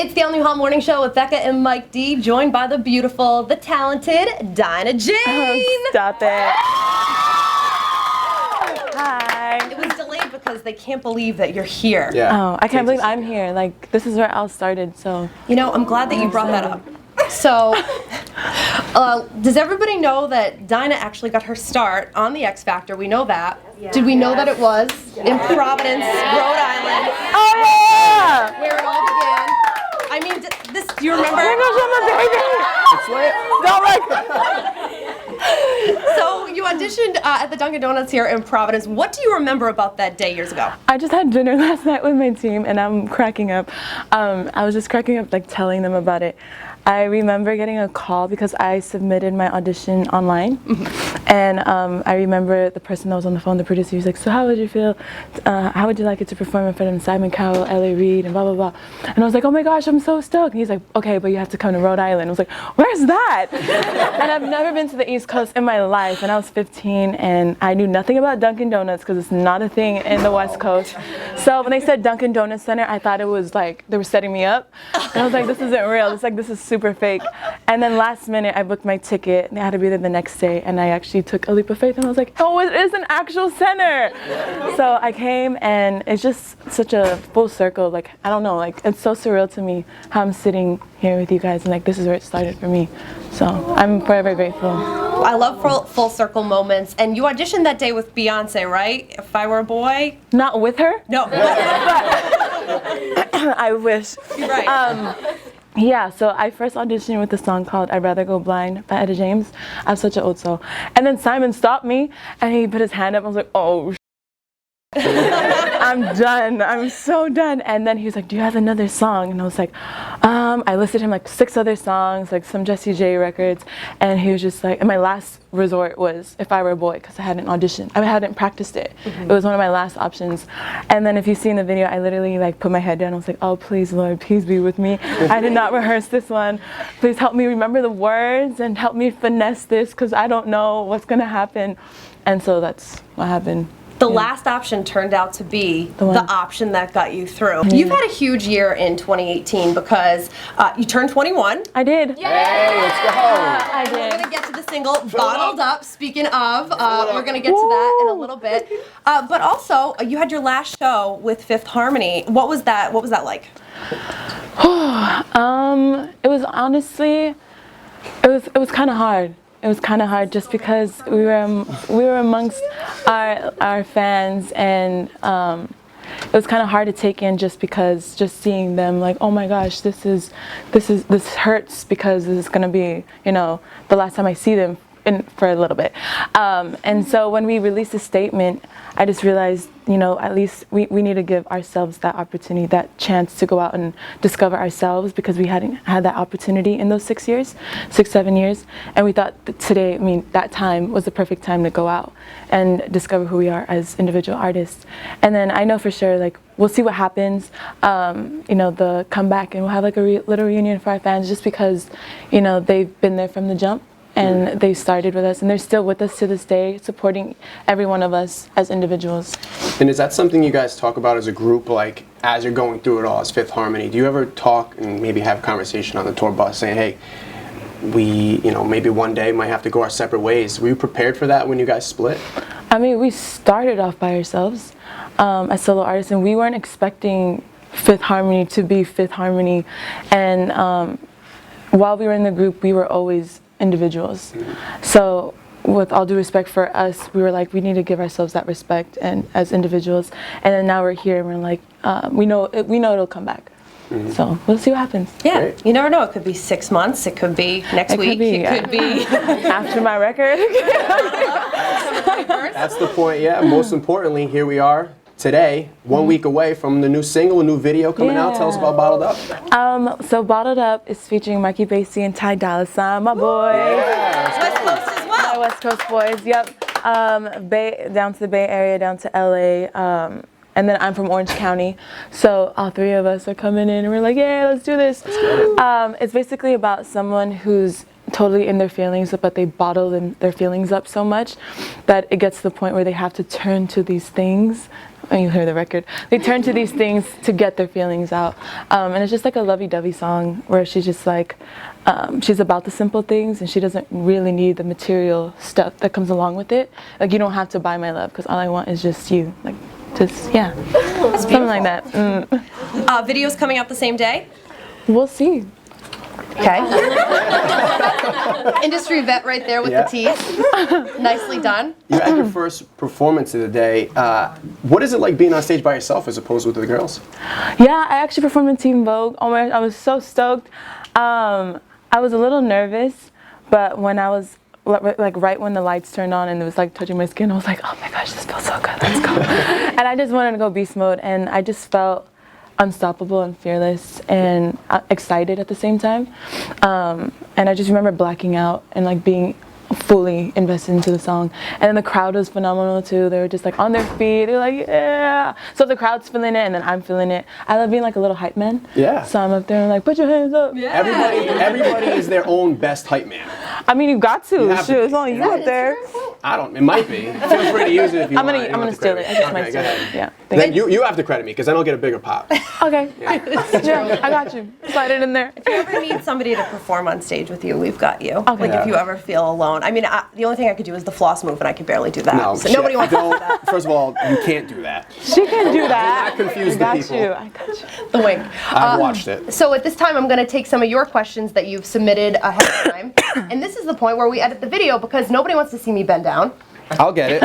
It's the all-new Hot Morning Show with Becca and Mike D, joined by the beautiful, the talented Dinah Jane. Oh, stop it. Hi. It was delayed because they can't believe that you're here. Yeah. Oh, I can't believe I'm here. Like, this is where it all started, so. You know, I'm glad that you brought that up. So, does everybody know that Dinah actually got her start on the X Factor? We know that. Yeah. Did we know that it was in Providence, Rhode Island? Oh, yeah! Where it all began. I mean, this, do you remember? So you auditioned at the Dunkin' Donuts here in Providence. What do you remember about that day years ago? I just had dinner last night with my team, and I'm cracking up. I was just cracking up, like, telling them about it. I remember getting a call because I submitted my audition online, and I remember the person that was on the phone, the producer, he was like, so how would you feel, how would you like it to perform in front of Simon Cowell, L.A. Reid, and blah, blah, blah. And I was like, oh my gosh, I'm so stoked. And he's like, okay, but you have to come to Rhode Island. I was like, where's that? And I've never been to the East Coast in my life, and I was 15, and I knew nothing about Dunkin' Donuts because it's not a thing in the West Coast. So when they said Dunkin' Donuts Center, I thought it was like, they were setting me up. And I was like, this isn't real. It's like, this is super fake. And then last minute, I booked my ticket, and I had to be there the next day, and I actually took a leap of faith, and I was like, oh, it is an actual center. So I came, and it's just such a full circle. Like, I don't know, like, it's so surreal to me how I'm sitting here with you guys, and like, this is where it started for me. So I'm forever grateful. I love full circle moments, and you auditioned that day with Beyonce, right? If I Were a Boy? Not with her? No. I wish. You're right. Yeah, so I first auditioned with a song called I'd Rather Go Blind by Etta James. I'm such an old soul. And then Simon stopped me, and he put his hand up. I was like, oh, I'm done. I'm so done. And then he was like, do you have another song? And I was like, I listed him like 6 other songs, like some Jessie J records. And he was just like, and my last resort was If I Were a Boy, because I hadn't auditioned. I hadn't practiced it. It was one of my last options. And then if you see in the video, I literally like put my head down. I was like, oh, please, Lord, please be with me. I did not rehearse this one. Please help me remember the words and help me finesse this, because I don't know what's going to happen. And so that's what happened. The last option turned out to be the option that got you through. Yeah. You've had a huge year in 2018 because you turned 21. I did. Yay! Hey, let's go. I did. We're going to get to the single, Bottled Up. Speaking of, we're going to get to that in a little bit. But also, you had your last show with Fifth Harmony. What was that? What was that like? It was honestly, it was kind of hard. It was kind of hard just because we were amongst our fans, and it was kind of hard to take in just because just seeing them like, oh my gosh, this hurts because this is gonna be, you know, the last time I see them for a little bit. And so when we released a statement, I just realized, you know, at least we need to give ourselves that opportunity, that chance to go out and discover ourselves, because we hadn't had that opportunity in those 6 years, 7 years. And we thought that today, I mean, that time was the perfect time to go out and discover who we are as individual artists. And then I know for sure, like, we'll see what happens, you know, the comeback, and we'll have like a little reunion for our fans, just because, you know, they've been there from the jump. And they started with us, and they're still with us to this day, supporting every one of us as individuals. And is that something you guys talk about as a group, like as you're going through it all as Fifth Harmony? Do you ever talk and maybe have a conversation on the tour bus saying, hey, we, you know, maybe one day might have to go our separate ways? Were you prepared for that when you guys split? I mean, we started off by ourselves as solo artists, and we weren't expecting Fifth Harmony to be Fifth Harmony. And while we were in the group, we were always individuals. So with all due respect for us, we were like, we need to give ourselves that respect and as individuals. And then now we're here, and we're like, we know it'll come back. So we'll see what happens. Yeah, Great. You never know. It could be 6 months. It could be next week. It could be after my record. That's the point. Yeah. Most importantly, here we are today, 1 week away from the new single, a new video coming out. Tell us about Bottled Up. So Bottled Up is featuring Marky Basie and Ty Dolla $ign, my boys. Yeah, West Coast as well. My West Coast boys, yep. Down to the Bay Area, down to LA. And then I'm from Orange County, so all 3 of us are coming in, and we're like, yeah, let's do this. It's basically about someone who's totally in their feelings, but they bottle their feelings up so much that it gets to the point where they have to turn to these things when you hear the record, they turn to these things to get their feelings out. And it's just like a lovey-dovey song where she's just like, she's about the simple things and she doesn't really need the material stuff that comes along with it. Like, you don't have to buy my love because all I want is just you. Like, just, yeah, something like that. Videos coming out the same day? We'll see. Okay. Industry vet right there with the teeth. Nicely done. You had your first performance of the day. What is it like being on stage by yourself as opposed with the girls? Yeah, I actually performed in Teen Vogue. Oh my gosh, I was so stoked. I was a little nervous, but when I was like right when the lights turned on and it was like touching my skin, I was like, oh my gosh, this feels so good, let's go. And I just wanted to go beast mode, and I just felt unstoppable and fearless and excited at the same time. And I just remember blacking out and like being fully invested into the song. And then the crowd was phenomenal too. They were just like on their feet. They were like, yeah. So the crowd's feeling it and then I'm feeling it. I love being like a little hype man. Yeah. So I'm up there and like, put your hands up. Yeah. Everybody is their own best hype man. I mean, you got to. You have to Shoot, be. it's only you up there. It might be. Feel free to use it if you I'm want. gonna steal it. I just might Okay, steal go it. ahead. Yeah. Then you have to credit me because I don't get a bigger pop. Okay. Yeah, I got you. Slide it in there. If you ever need somebody to perform on stage with you, we've got you. Okay. Like if you ever feel alone. I mean, the only thing I could do is the floss move, and I can barely do that. No, so nobody wants to do that. First of all, you can't do that. She can do that. Do not confuse the people. I got you. The wink. I've watched it. So at this time, I'm going to take some of your questions that you've submitted ahead of time. And this is the point where we edit the video because nobody wants to see me bend down. I'll get it.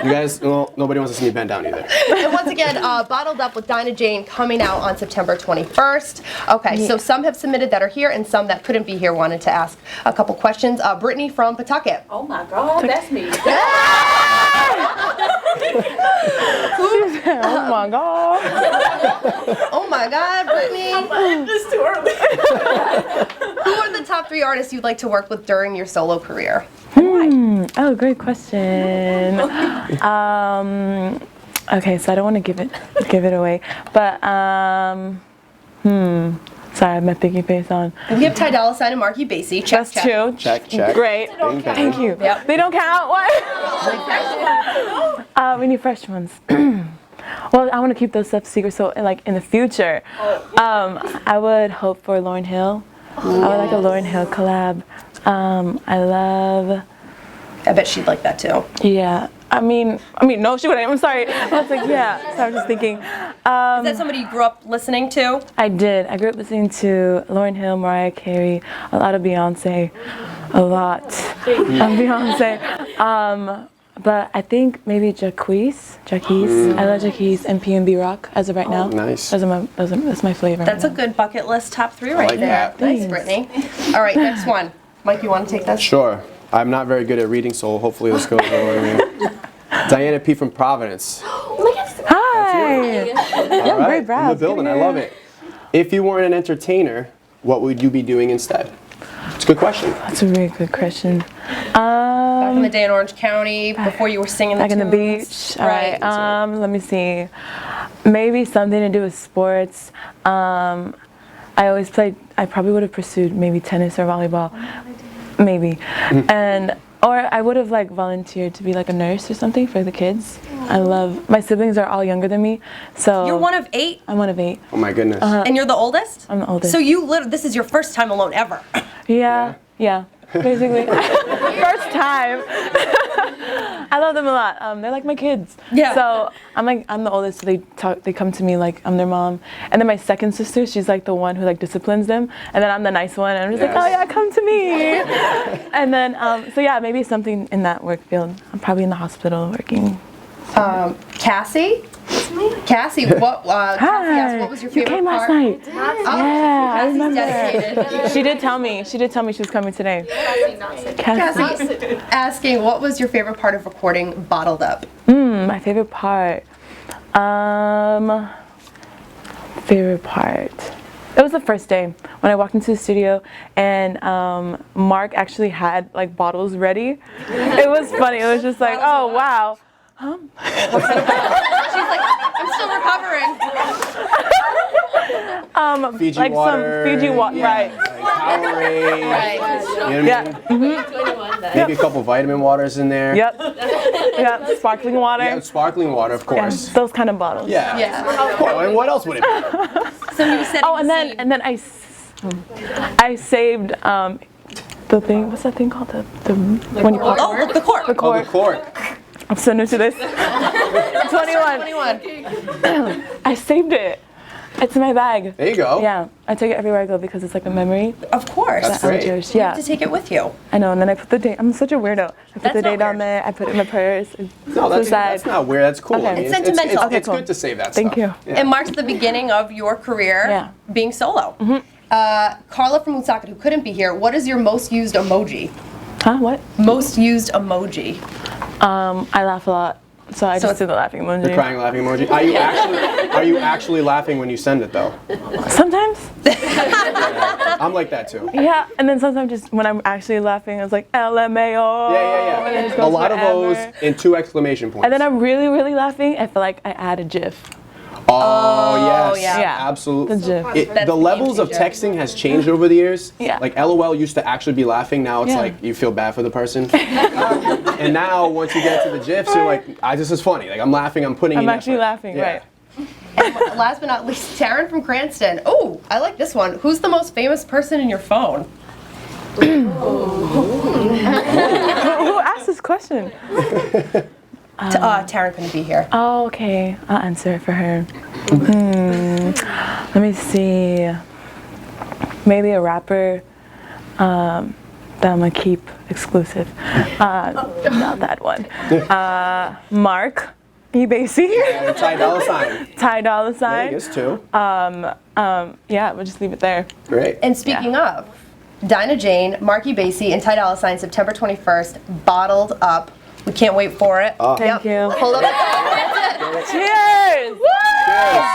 You guys, well, nobody wants to see me bend down either. And once again, Bottled Up with Dinah Jane coming out on September 21st. Okay, so some have submitted that are here and some that couldn't be here wanted to ask a couple questions. Brittany from Pawtucket. Oh my God, that's me. Oh my God. Oh my God, Brittany. It's too early. Who are the top 3 artists you'd like to work with during your solo career? Oh, great question. Okay, so I don't want to give it away, but sorry, I have my thinking face on. We have Ty Dolla $ign and Marky Basie. Check, That's check. two. Check. Great. Bing, bang. Thank you. Yep. They don't count. What? We need fresh ones. Well, I want to keep those stuff secret, so like in the future, I would hope for Lauryn Hill. I would like a Lauryn Hill collab. I bet she'd like that too. Yeah. I mean, no, she wouldn't. I'm sorry. I was like, yeah. So I was just thinking. Is that somebody you grew up listening to? I did. I grew up listening to Lauryn Hill, Mariah Carey, a lot of Beyonce, a lot of Beyonce. But I think maybe Jacquees. I love Jacquees and P&B Rock as of right now. Nice. That's my flavor. That's right a good bucket list top 3 right like there. that. Nice, Brittany. All right, next one. Mike, you want to take this? Sure. I'm not very good at reading, so hopefully this goes over. Diana P. from Providence. Hi. All right, great brows. in the building. I love it. If you weren't an entertainer, what would you be doing instead? It's a good question. That's a really good question. Back in the day in Orange County, before you were singing the Back in the tunes. beach. All right. Let me see. Maybe something to do with sports. I always played. I probably would have pursued maybe tennis or volleyball. Maybe. Or I would have like volunteered to be like a nurse or something for the kids. My siblings are all younger than me, so. You're one of 8? I'm one of 8. Oh my goodness. And you're the oldest? I'm the oldest. So this is your first time alone ever. Yeah, basically. First time. I love them a lot. They're like my kids. Yeah. So I'm the oldest, so they come to me like I'm their mom. And then my second sister, she's like the one who like disciplines them. And then I'm the nice one, and I'm just like, oh yeah, come to me. And then, so yeah, maybe something in that work field. I'm probably in the hospital working. Cassie? Cassie, Cassie asked, what was your favorite You came part? last night. Oh, Yeah, I Cassie's remember. dedicated. She did tell me she was coming today. Cassie asking, what was your favorite part of recording Bottled Up? My favorite part. Favorite part. It was the first day when I walked into the studio and Mark actually had like bottles ready. It was funny. It was just like, oh wow. She's like, I'm still recovering. Fiji like water. some Fiji water, right? Like Powerade. Right. You know what I mean? Yeah. Maybe a couple vitamin waters in there. Yep. Yeah. Sparkling water. Yeah, sparkling water, of Yeah, course. those kind of bottles. Yeah. Yeah. Well, and what else would it be? So you said. Oh, and then I saved the thing. What's that thing called? The when you pop Oh, the cork. the Oh, cork. the cork. I'm so new to this. 21. 21. I saved it. It's in my bag. There you go. Yeah, I take it everywhere I go because it's like a memory. Of course. That's that I great. cherish. You Yeah, have to take it with you. I know. And then I put the date. I'm such a weirdo. I put That's the not date on weird. there. I put it in my purse. It's No, that's sad. not weird. That's cool. Okay. I mean, It's sentimental. Okay, It's cool. good to save that Thank stuff. you. It marks the beginning of your career Yeah. being solo. Carla from Woonsocket, who couldn't be here, what is your most used emoji? Huh? What? Most used emoji. I laugh a lot, so I just it's- do the laughing emoji. The crying laughing emoji. Are you actually laughing when you send it though? Sometimes. I'm like that too. Yeah, and then sometimes just when I'm actually laughing, it's like LMAO. Yeah, And then it yeah. goes A lot of those forever. in 2 exclamation points. And then I'm really, really laughing. I feel like I add a GIF. Oh, yes. yeah. Yeah. Absolutely. The GIF. The the game levels of changer. texting has changed over the years. Yeah. Like LOL used to actually be laughing. Now it's Yeah. like you feel bad for the person. And now once you get to the GIFs, you're like, this is funny. Like I'm laughing. I'm putting. I'm in actually effort. laughing, Yeah. right? Last but not least, Taryn from Cranston. Oh, I like this one. Who's the most famous person in your phone? Who asked this question? Taryn couldn't be here. Oh, okay. I'll answer it for her. Let me see. Maybe a rapper that I'm gonna keep exclusive. Not that one. Mark. Ebasy. And Ty Dolla Sign. Ty Dolla There Sign. he is too. Yeah, we'll just leave it there. Great. And speaking of, Dinah Jane, Marky Basie, and Ty Dolla Sign, September 21st, Bottled Up. We can't wait for it. Thank you. Hold up. Cheers! Cheers.